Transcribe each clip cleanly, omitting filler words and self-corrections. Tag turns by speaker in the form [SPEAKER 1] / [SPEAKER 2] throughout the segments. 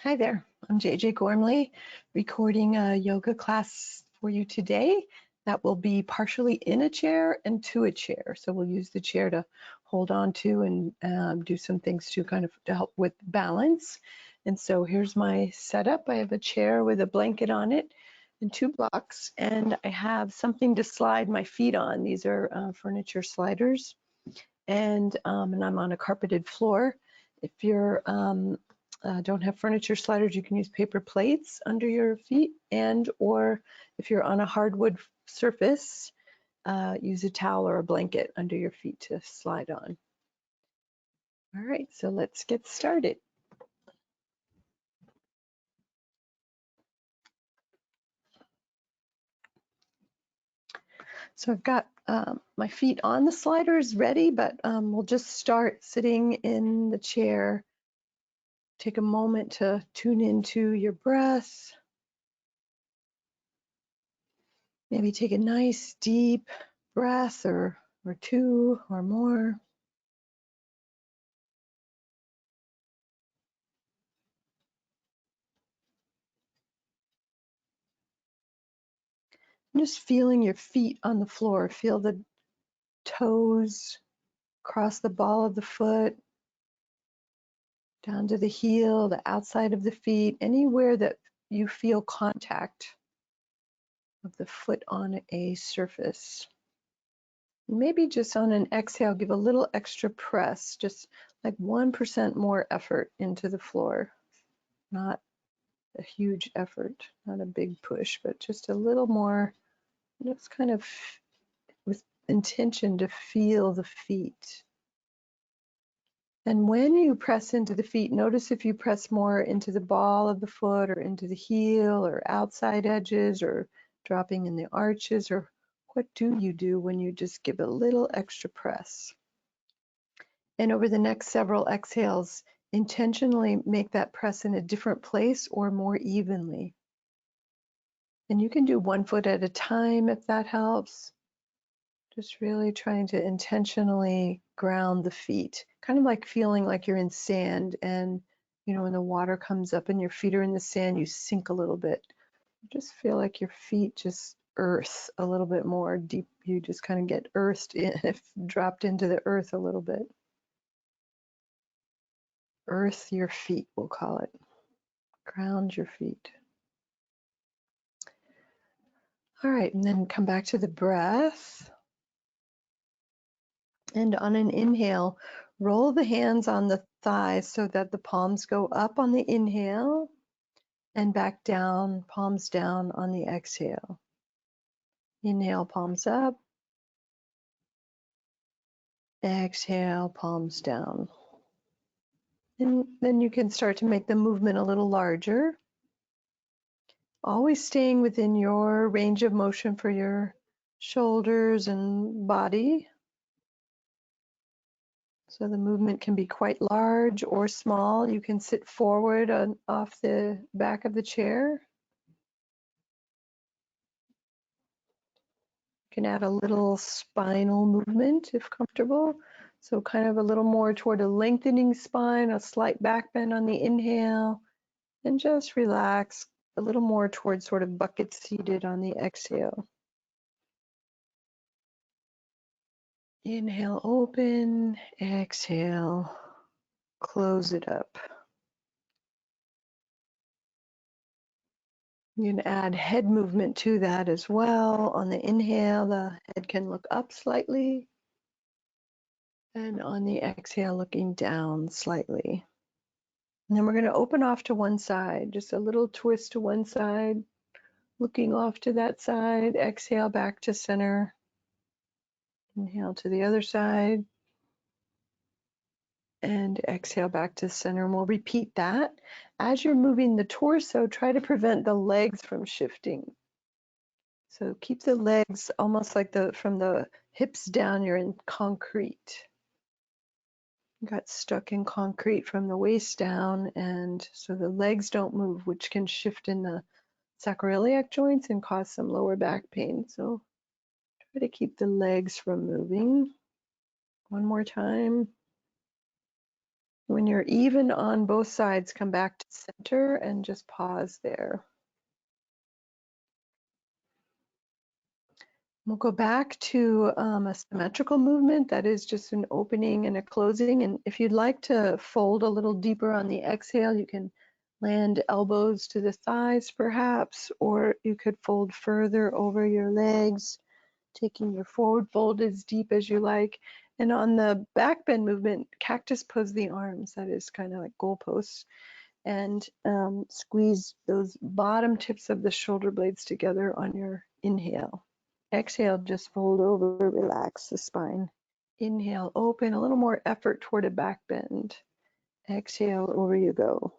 [SPEAKER 1] Hi there, I'm JJ Gormley, recording a yoga class for you today that will be partially in a chair and to a chair. So we'll use the chair to hold on to and do some things to kind of to help with balance. And so here's my setup. I have a chair with a blanket on it and two blocks, and I have something to slide my feet on. These are furniture sliders, and I'm on a carpeted floor. If you're don't have furniture sliders, you can use paper plates under your feet, and or if you're on a hardwood surface, use a towel or a blanket under your feet to slide on. All right, so let's get started. So I've got my feet on the sliders ready, but we'll just start sitting in the chair. Take a moment to tune into your breath. Maybe take a nice deep breath or two or more. Just feeling your feet on the floor. Feel the toes cross the ball of the foot, down to the heel, the outside of the feet, anywhere that you feel contact of the foot on a surface. Maybe just on an exhale, give a little extra press, just like 1% more effort into the floor. Not a huge effort, not a big push, but just a little more, just kind of with intention to feel the feet. And when you press into the feet, notice if you press more into the ball of the foot or into the heel or outside edges or dropping in the arches, or what do you do when you just give a little extra press? And over the next several exhales, intentionally make that press in a different place or more evenly. And you can do one foot at a time if that helps. Just really trying to intentionally ground the feet, kind of like feeling like you're in sand, and when the water comes up and your feet are in the sand, you sink a little bit. Just feel like your feet just earth a little bit more deep. You just kind of get earthed in, dropped into the earth a little bit. Earth your feet, we'll call it. Ground your feet. All right, and then come back to the breath. And on an inhale, roll the hands on the thighs so that the palms go up on the inhale and back down, palms down on the exhale. Inhale, palms up. Exhale, palms down. And then you can start to make the movement a little larger. Always staying within your range of motion for your shoulders and body. So the movement can be quite large or small. You can sit forward off the back of the chair. You can add a little spinal movement if comfortable. So kind of a little more toward a lengthening spine, a slight back bend on the inhale, and just relax a little more towards sort of bucket seated on the exhale. Inhale, open, exhale, close it up. You can add head movement to that as well. On the inhale, the head can look up slightly. And on the exhale, looking down slightly. And then we're going to open off to one side, just a little twist to one side, looking off to that side. Exhale back to center. Inhale to the other side. And exhale back to center. And we'll repeat that. As you're moving the torso, try to prevent the legs from shifting. So keep the legs almost like from the hips down, you're in concrete. Got stuck in concrete from the waist down, and so the legs don't move, which can shift in the sacroiliac joints and cause some lower back pain. So try to keep the legs from moving. One more time. When you're even on both sides, come back to center and just pause there. We'll go back to a symmetrical movement that is just an opening and a closing. And if you'd like to fold a little deeper on the exhale, you can land elbows to the thighs perhaps, or you could fold further over your legs, taking your forward fold as deep as you like. And on the back bend movement, cactus pose the arms, that is kind of like goalposts, and squeeze those bottom tips of the shoulder blades together on your inhale. Exhale, just fold over, relax the spine. Inhale, open, a little more effort toward a back bend. Exhale, over you go.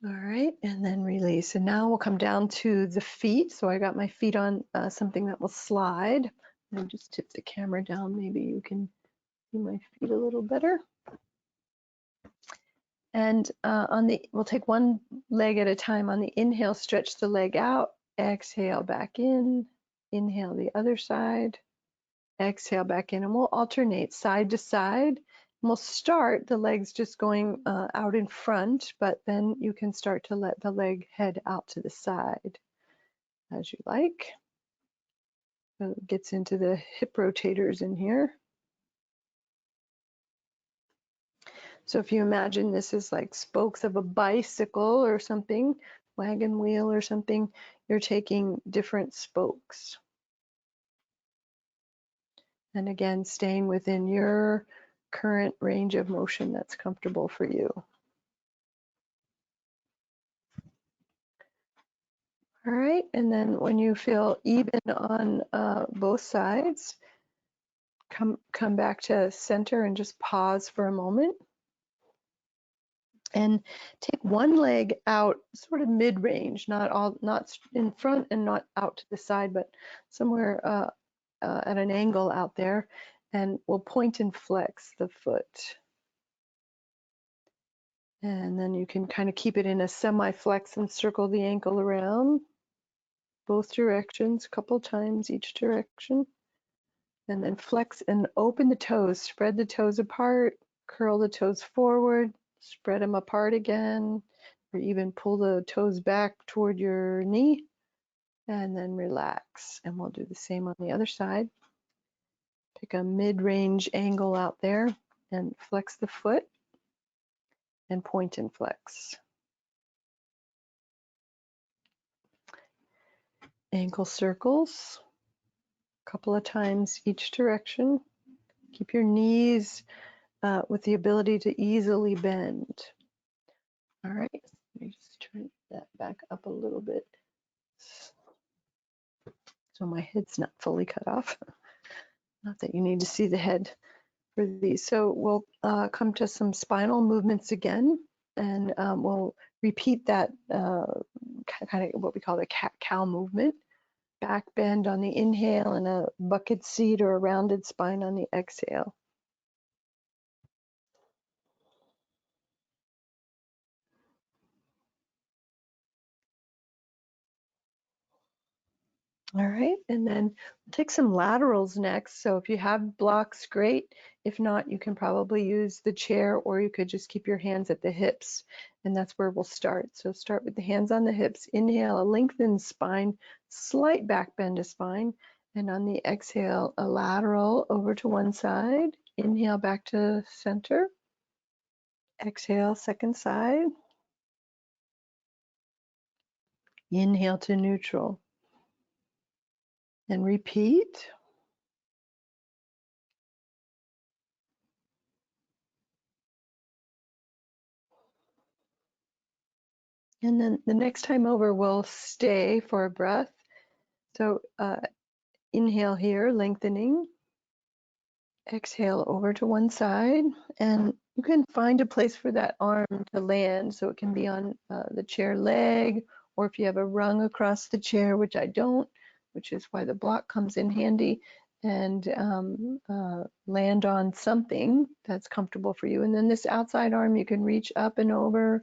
[SPEAKER 1] All right, and then release. And now we'll come down to the feet. So I got my feet on something that will slide. And just tip the camera down. Maybe you can see my feet a little better. And we'll take one leg at a time. On the inhale, stretch the leg out. Exhale, back in. Inhale, the other side. Exhale, back in. And we'll alternate side to side. And we'll start the legs just going out in front, but then you can start to let the leg head out to the side as you like. So it gets into the hip rotators in here. So if you imagine this is like spokes of a bicycle or something, wagon wheel or something, you're taking different spokes. And again, staying within your current range of motion that's comfortable for you. All right, and then when you feel even on both sides, come back to center and just pause for a moment. And take one leg out sort of mid-range, not in front and not out to the side, but somewhere at an angle out there, and we'll point and flex the foot. And then you can kind of keep it in a semi-flex and circle the ankle around both directions, a couple times each direction. And then flex and open the toes, spread the toes apart, curl the toes forward, spread them apart again, or even pull the toes back toward your knee, and then relax. And we'll do the same on the other side. Pick a mid-range angle out there and flex the foot and point and flex. Ankle circles, a couple of times each direction. Keep your knees with the ability to easily bend. All right, let me just turn that back up a little bit so my head's not fully cut off. Not that you need to see the head for these. So we'll come to some spinal movements again, and we'll repeat that kind of what we call the cat-cow movement. Back bend on the inhale and a bucket seat or a rounded spine on the exhale. All right, and then we'll take some laterals next. So if you have blocks, great. If not, you can probably use the chair, or you could just keep your hands at the hips, and that's where we'll start. So start with the hands on the hips. Inhale, a lengthened spine, slight back bend of spine, and on the exhale, a lateral over to one side. Inhale, back to center. Exhale, second side. Inhale to neutral. And repeat. And then the next time over, we'll stay for a breath. So inhale here, lengthening. Exhale over to one side. And you can find a place for that arm to land. So it can be on the chair leg, or if you have a rung across the chair, which I don't, which is why the block comes in handy, and land on something that's comfortable for you. And then this outside arm, you can reach up and over.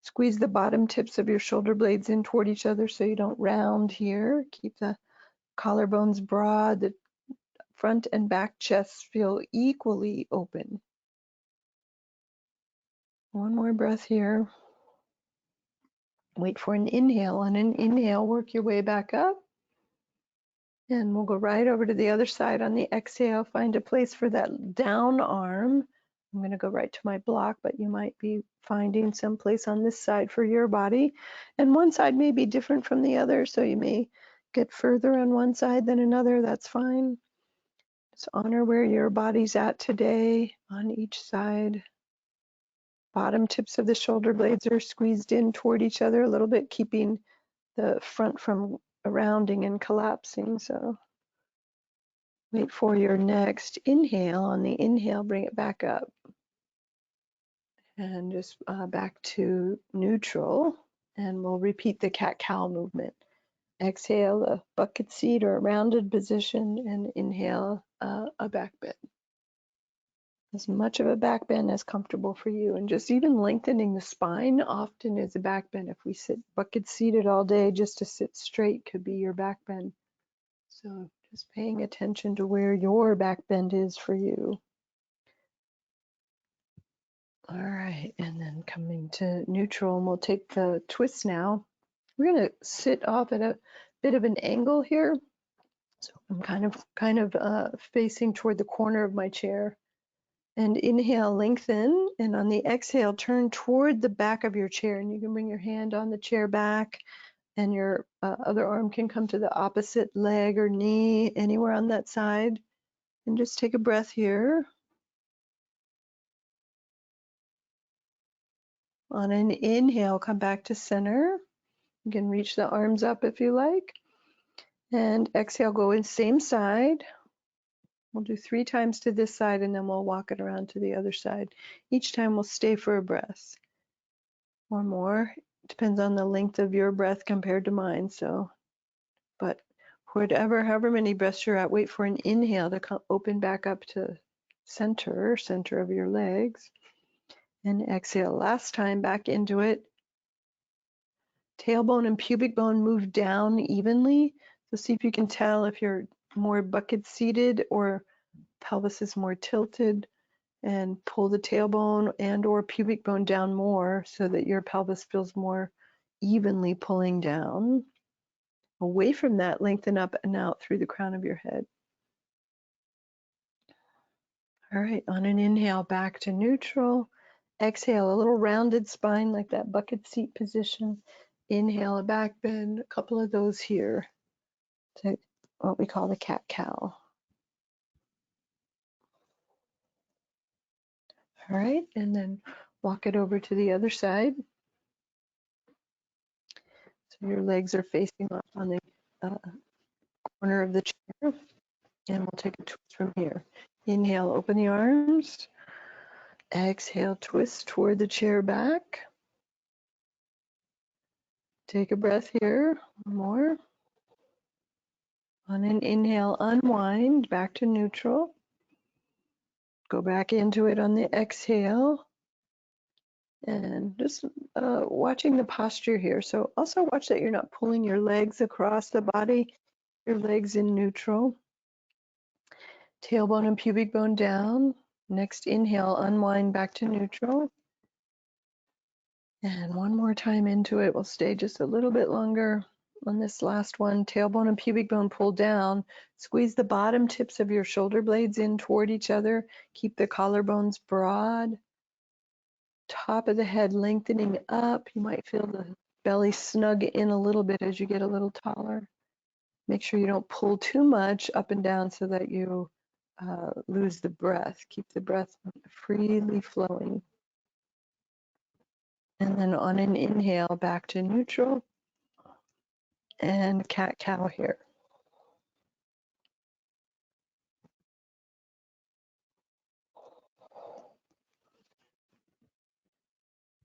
[SPEAKER 1] Squeeze the bottom tips of your shoulder blades in toward each other so you don't round here. Keep the collarbones broad, the front and back chests feel equally open. One more breath here. Wait for an inhale. On an inhale, work your way back up. And we'll go right over to the other side on the exhale. Find a place for that down arm. I'm going to go right to my block, but you might be finding some place on this side for your body. And one side may be different from the other, so you may get further on one side than another. That's fine. Just honor where your body's at today on each side. Bottom tips of the shoulder blades are squeezed in toward each other a little bit, keeping the front from rounding and collapsing. So wait for your next inhale. On the inhale, bring it back up. And just back to neutral. And we'll repeat the cat-cow movement. Exhale, a bucket seat or a rounded position, and inhale, a back bend. As much of a back bend as comfortable for you. And just even lengthening the spine often is a back bend. If we sit bucket seated all day, just to sit straight could be your back bend. So just paying attention to where your back bend is for you. All right, and then coming to neutral, and we'll take the twist now. We're going to sit off at a bit of an angle here. So I'm kind of facing toward the corner of my chair. And inhale, lengthen, and on the exhale, turn toward the back of your chair. And you can bring your hand on the chair back, and your other arm can come to the opposite leg or knee, anywhere on that side. And just take a breath here. On an inhale, come back to center. You can reach the arms up if you like. And exhale, go in same side. We'll do 3 times to this side, and then we'll walk it around to the other side. Each time we'll stay for a breath or more. Depends on the length of your breath compared to mine. So, but however many breaths you're at, wait for an inhale to come, open back up to center of your legs. And exhale, last time back into it. Tailbone and pubic bone move down evenly. So see if you can tell if you're more bucket seated or pelvis is more tilted, and pull the tailbone and or pubic bone down more so that your pelvis feels more evenly pulling down. Away from that, lengthen up and out through the crown of your head. All right, on an inhale, back to neutral. Exhale, a little rounded spine like that bucket seat position. Inhale, a back bend, a couple of those here to what we call the cat-cow. All right, and then walk it over to the other side. So your legs are facing off on the corner of the chair, and we'll take a twist from here. Inhale, open the arms. Exhale, twist toward the chair back. Take a breath here, one more. On an inhale, unwind back to neutral. Go back into it on the exhale. And just watching the posture here. So also watch that you're not pulling your legs across the body, your legs in neutral. Tailbone and pubic bone down. Next inhale, unwind back to neutral. And one more time into it. We'll stay just a little bit longer on this last one. Tailbone and pubic bone pull down. Squeeze the bottom tips of your shoulder blades in toward each other. Keep the collarbones broad. Top of the head lengthening up. You might feel the belly snug in a little bit as you get a little taller. Make sure you don't pull too much up and down so that you lose the breath. Keep the breath freely flowing. And then on an inhale, back to neutral. And cat-cow here.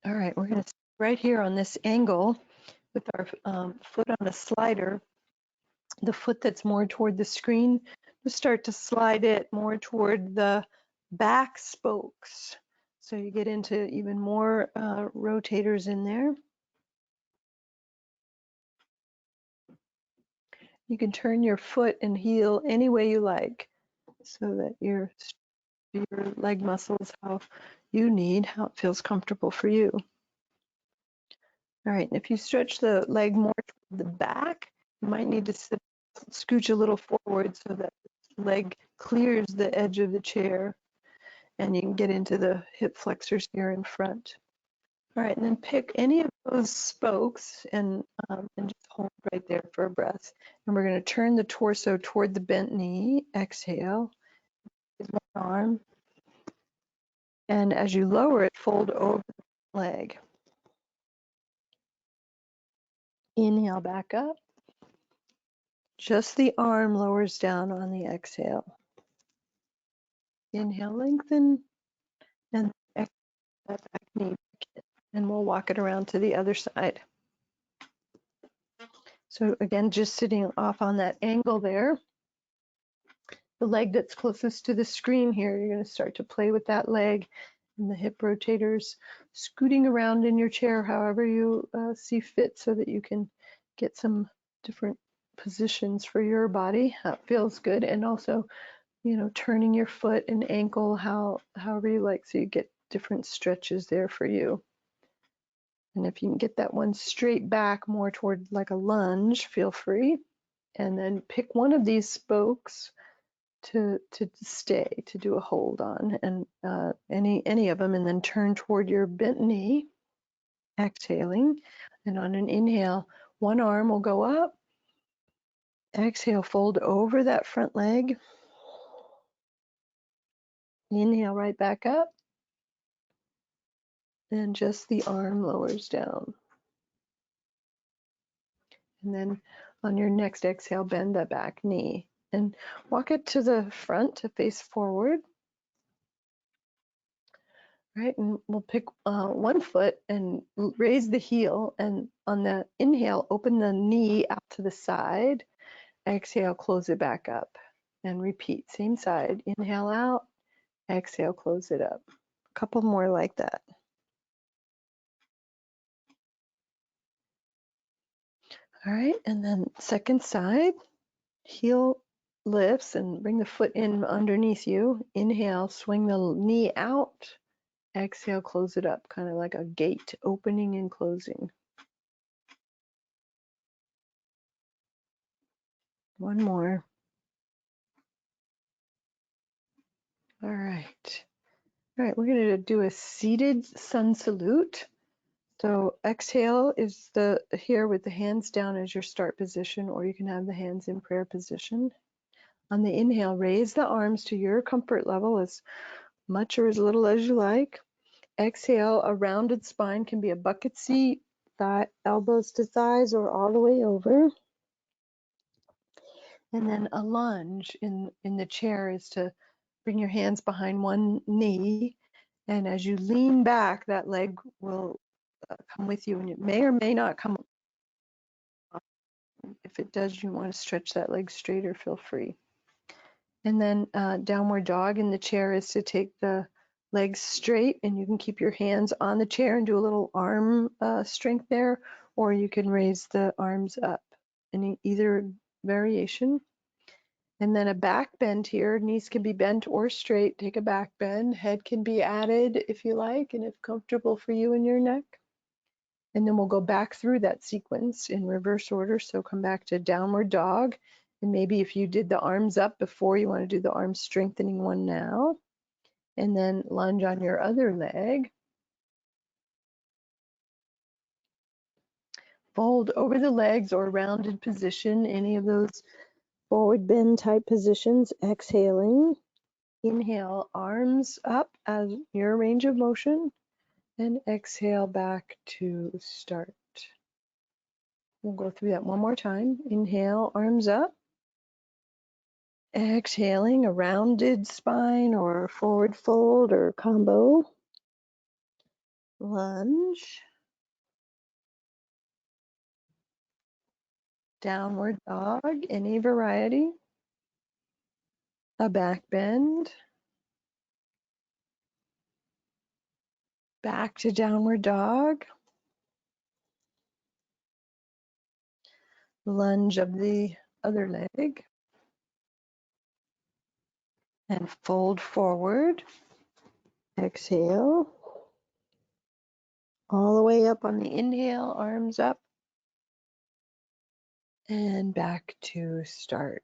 [SPEAKER 1] All right, we're going to sit right here on this angle with our foot on a slider. The foot that's more toward the screen, just start to slide it more toward the back spokes. So you get into even more rotators in there. You can turn your foot and heel any way you like. so that your leg muscles how you need, how it feels comfortable for you. All right, and if you stretch the leg more toward the back, you might need to scooch a little forward so that the leg clears the edge of the chair and you can get into the hip flexors here in front. All right, and then pick any of those spokes and just hold right there for a breath. And we're going to turn the torso toward the bent knee. Exhale, with one arm. And as you lower it, fold over the leg. Inhale back up. Just the arm lowers down on the exhale. Inhale, lengthen, and exhale that back knee. And we'll walk it around to the other side. So again, just sitting off on that angle there. The leg that's closest to the screen here, you're going to start to play with that leg and the hip rotators, scooting around in your chair however you see fit so that you can get some different positions for your body. That feels good. And also, you know, turning your foot and ankle however you like, so you get different stretches there for you. And if you can get that one straight back more toward like a lunge, feel free. And then pick one of these spokes to stay, to do a hold on, and any of them, and then turn toward your bent knee, exhaling. And on an inhale, one arm will go up. Exhale, fold over that front leg. Inhale right back up. And just the arm lowers down. And then on your next exhale, bend that back knee and walk it to the front to face forward. Right, and we'll pick one foot and raise the heel, and on the inhale, open the knee out to the side. Exhale, close it back up, and repeat, same side. Inhale out, exhale, close it up. A couple more like that. All right, and then second side, heel lifts and bring the foot in underneath you. Inhale, swing the knee out. Exhale, close it up, kind of like a gate opening and closing. One more. All right. All right, we're going to do a seated sun salute. So exhale is here with the hands down as your start position, or you can have the hands in prayer position. On the inhale, raise the arms to your comfort level, as much or as little as you like. Exhale, a rounded spine can be a bucket seat, elbows to thighs, or all the way over. And then a lunge in the chair is to bring your hands behind one knee, and as you lean back, that leg will come with you, and it may or may not come. If it does, you want to stretch that leg straighter, feel free. And then downward dog in the chair is to take the legs straight, and you can keep your hands on the chair and do a little arm strength there, or you can raise the arms up, either variation. And then a back bend here. Knees can be bent or straight. Take a back bend. Head can be added if you like, and if comfortable for you and your neck. And then we'll go back through that sequence in reverse order. So come back to downward dog. And maybe if you did the arms up before, you want to do the arm strengthening one now. And then lunge on your other leg. Fold over the legs or rounded position, any of those forward bend type positions. Exhaling. Inhale, arms up as your range of motion. And exhale back to start. We'll go through that one more time. Inhale, arms up. Exhaling, a rounded spine or forward fold or combo. Lunge. Downward dog, any variety. A back bend. Back to downward dog. Lunge of the other leg. and fold forward. Exhale. All the way up on the inhale, arms up. And back to start.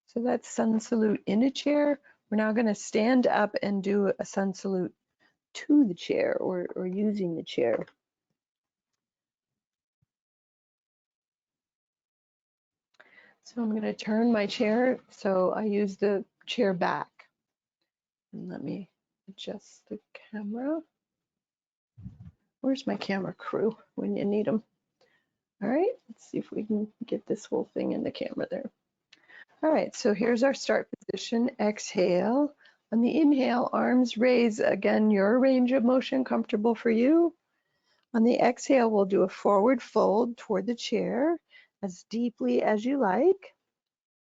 [SPEAKER 1] So that's sun salute in a chair. We're now going to stand up and do a sun salute to the chair or using the chair. So I'm going to turn my chair so I use the chair back. And let me adjust the camera. Where's my camera crew when you need them? All right, let's see if we can get this whole thing in the camera there. All right, so here's our start position. Exhale. On the inhale, arms raise. Again, your range of motion comfortable for you. On the exhale, we'll do a forward fold toward the chair as deeply as you like.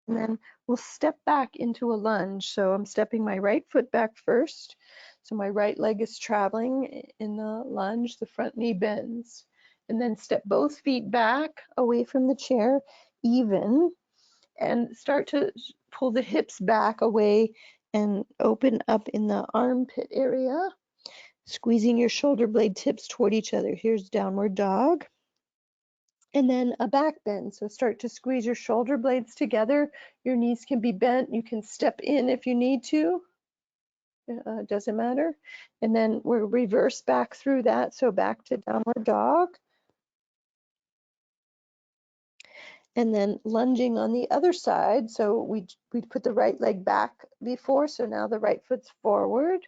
[SPEAKER 1] And then we'll step back into a lunge. So I'm stepping my right foot back first. So my right leg is traveling in the lunge, the front knee bends. And then step both feet back away from the chair, even, and start to pull the hips back away and open up in the armpit area, squeezing your shoulder blade tips toward each other. Here's downward dog. And then a back bend. So start to squeeze your shoulder blades together. Your knees can be bent. You can step in if you need to. Doesn't matter. And then we'll reverse back through that. So back to downward dog. And then lunging on the other side. So we put the right leg back before. So now the right foot's forward.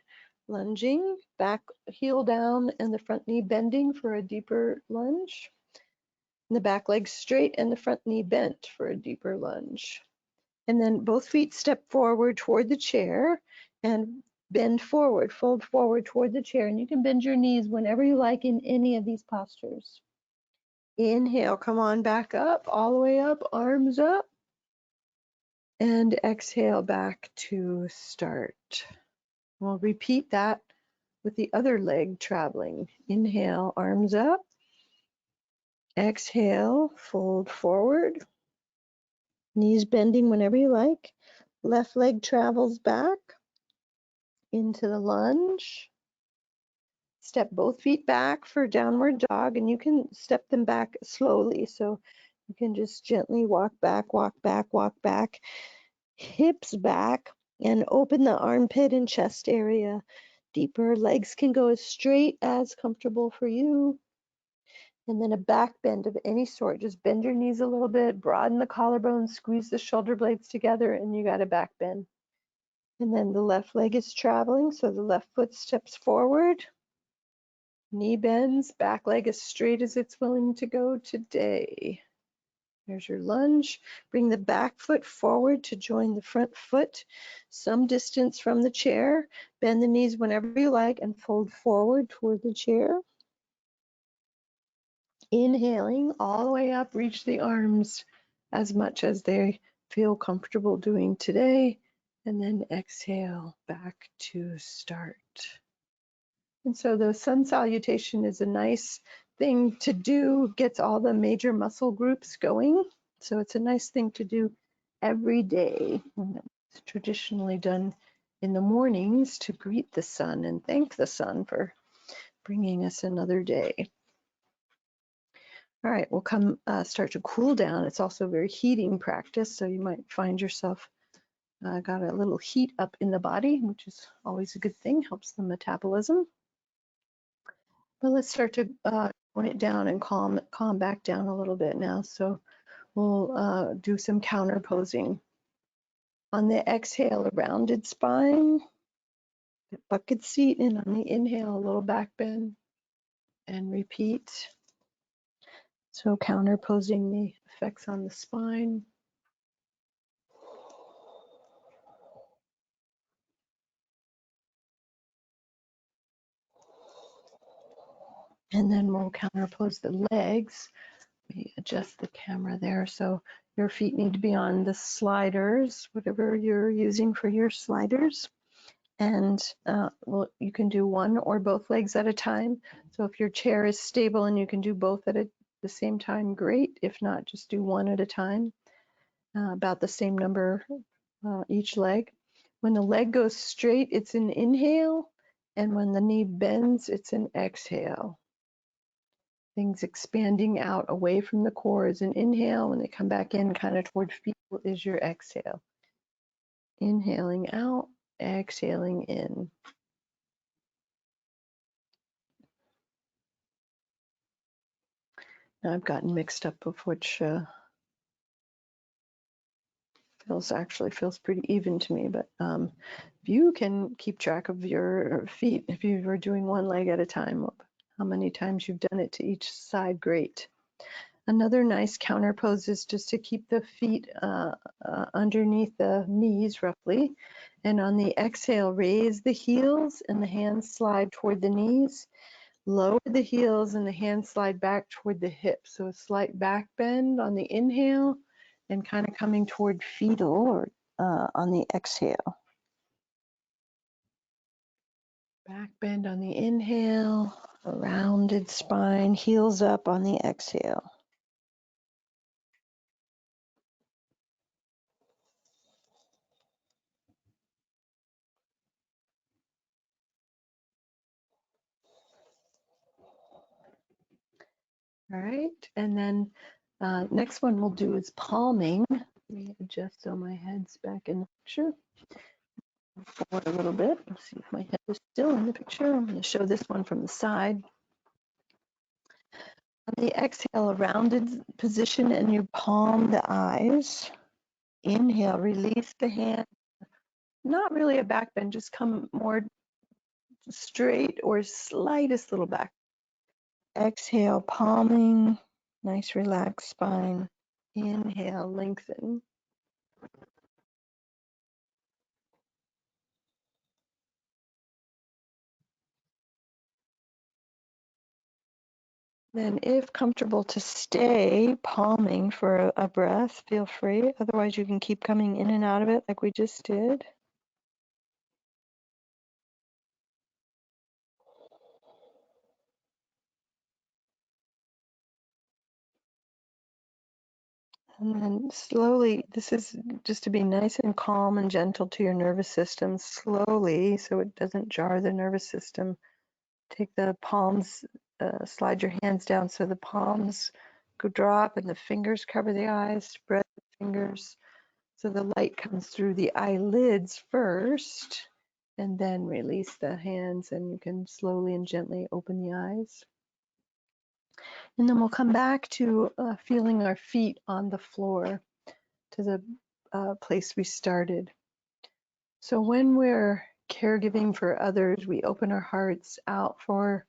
[SPEAKER 1] Lunging, back heel down and the front knee bending for a deeper lunge. And the back leg straight and the front knee bent for a deeper lunge. And then both feet step forward toward the chair and bend forward, fold forward toward the chair. And you can bend your knees whenever you like in any of these postures. Inhale, come on back up, all the way up, arms up. And exhale back to start. We'll repeat that with the other leg traveling. Inhale, arms up. Exhale, fold forward. Knees bending whenever you like. Left leg travels back into the lunge. Step both feet back for downward dog, and you can step them back slowly. So you can just gently walk back, walk back, walk back. Hips back, and open the armpit and chest area deeper. Legs can go as straight as comfortable for you. And then a back bend of any sort. Just bend your knees a little bit, broaden the collarbone, squeeze the shoulder blades together, and you got a back bend. And then the left leg is traveling, so the left foot steps forward. Knee bends, back leg as straight as it's willing to go today. There's your lunge. Bring the back foot forward to join the front foot, some distance from the chair. Bend the knees whenever you like and fold forward toward the chair. Inhaling all the way up, reach the arms as much as they feel comfortable doing today. And then exhale back to start. And so the sun salutation is a nice thing to do, gets all the major muscle groups going. So it's a nice thing to do every day. It's traditionally done in the mornings to greet the sun and thank the sun for bringing us another day. All right, we'll come start to cool down. It's also a very heating practice, so you might find yourself got a little heat up in the body, which is always a good thing, helps the metabolism. But let's start to tone it down and calm back down a little bit now. So we'll do some counter posing. On the exhale, a rounded spine, bucket seat, and on the inhale, a little back bend, and repeat. So counter posing the effects on the spine. And then we'll counterpose the legs. Let me adjust the camera there. So your feet need to be on the sliders, whatever you're using for your sliders. And well, you can do one or both legs at a time. So if your chair is stable and you can do both at the same time, great. If not, just do one at a time, about the same number each leg. When the leg goes straight, it's an inhale. And when the knee bends, it's an exhale. Things expanding out away from the core is an inhale. When they come back in kind of toward feet is your exhale. Inhaling out, exhaling in. Now I've gotten mixed up of which feels pretty even to me, but if you can keep track of your feet, if you were doing one leg at a time, how many times you've done it to each side, great. Another nice counter pose is just to keep the feet underneath the knees roughly, and on the exhale, raise the heels and the hands slide toward the knees. Lower the heels and the hands slide back toward the hips. So a slight back bend on the inhale and kind of coming toward fetal or on the exhale. Back bend on the inhale, a rounded spine, heels up on the exhale. All right, and then next one we'll do is palming. Let me adjust so my head's back in the picture. Forward a little bit. Let's see if my head is still in the picture. I'm going to show this one from the side. On the exhale, a rounded position, and you palm the eyes. Inhale, release the hand. Not really a back bend, just come more straight or slightest little back. Exhale, palming, nice relaxed spine. Inhale, lengthen. Then, if comfortable to stay palming for a breath, feel free. Otherwise, you can keep coming in and out of it like we just did. And then slowly, this is just to be nice and calm and gentle to your nervous system, slowly, so it doesn't jar the nervous system. Take the palms, slide your hands down so the palms go drop and the fingers cover the eyes, spread the fingers so the light comes through the eyelids first, and then release the hands, and you can slowly and gently open the eyes. And then we'll come back to feeling our feet on the floor, to the place we started. So when we're caregiving for others, we open our hearts out for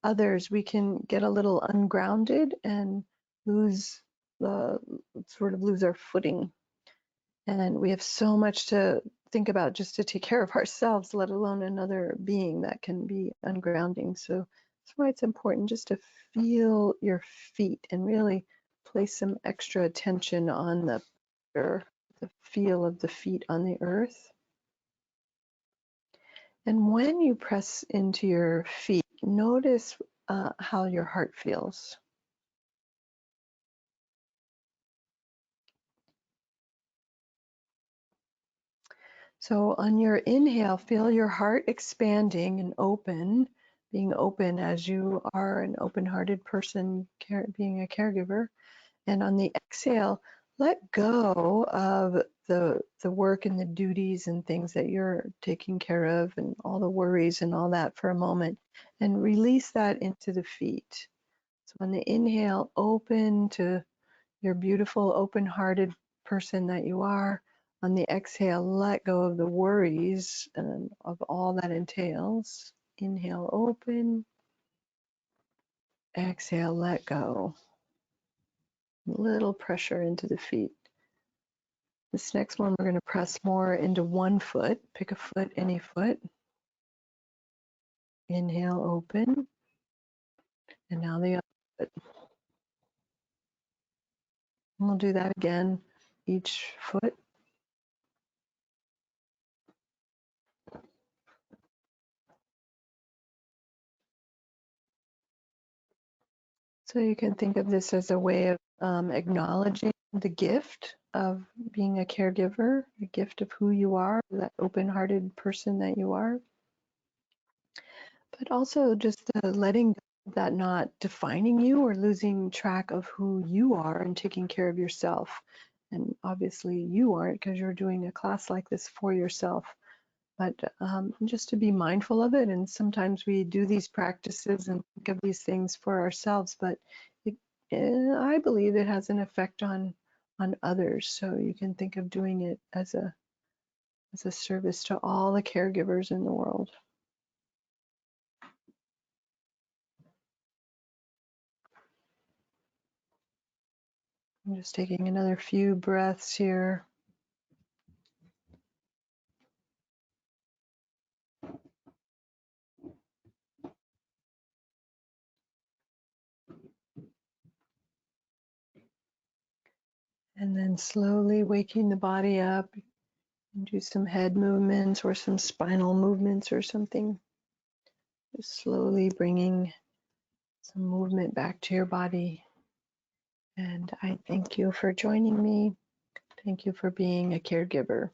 [SPEAKER 1] others. We can get a little ungrounded and lose our footing. And we have so much to think about just to take care of ourselves, let alone another being that can be ungrounding. So that's why it's important just to feel your feet and really place some extra attention on the feel of the feet on the earth. And when you press into your feet, notice how your heart feels. So on your inhale, feel your heart expanding and open, being open as you are an open-hearted person, being a caregiver. And on the exhale, let go of the work and the duties and things that you're taking care of and all the worries and all that for a moment, and release that into the feet. So on the inhale, open to your beautiful, open-hearted person that you are. On the exhale, let go of the worries and of all that entails. Inhale, open. Exhale, let go. Little pressure into the feet. This next one, we're going to press more into one foot. Pick a foot, any foot. Inhale, open. And now the other foot. And we'll do that again, each foot. So you can think of this as a way of acknowledging the gift of being a caregiver, the gift of who you are, that open-hearted person that you are, but also just letting go of that not defining you or losing track of who you are and taking care of yourself. And obviously you aren't, because you're doing a class like this for yourself. But just to be mindful of it. And sometimes we do these practices and think of these things for ourselves, but I believe it has an effect on others. So you can think of doing it as a service to all the caregivers in the world. I'm just taking another few breaths here. And then slowly waking the body up, and do some head movements or some spinal movements or something. Just slowly bringing some movement back to your body. And I thank you for joining me. Thank you for being a caregiver.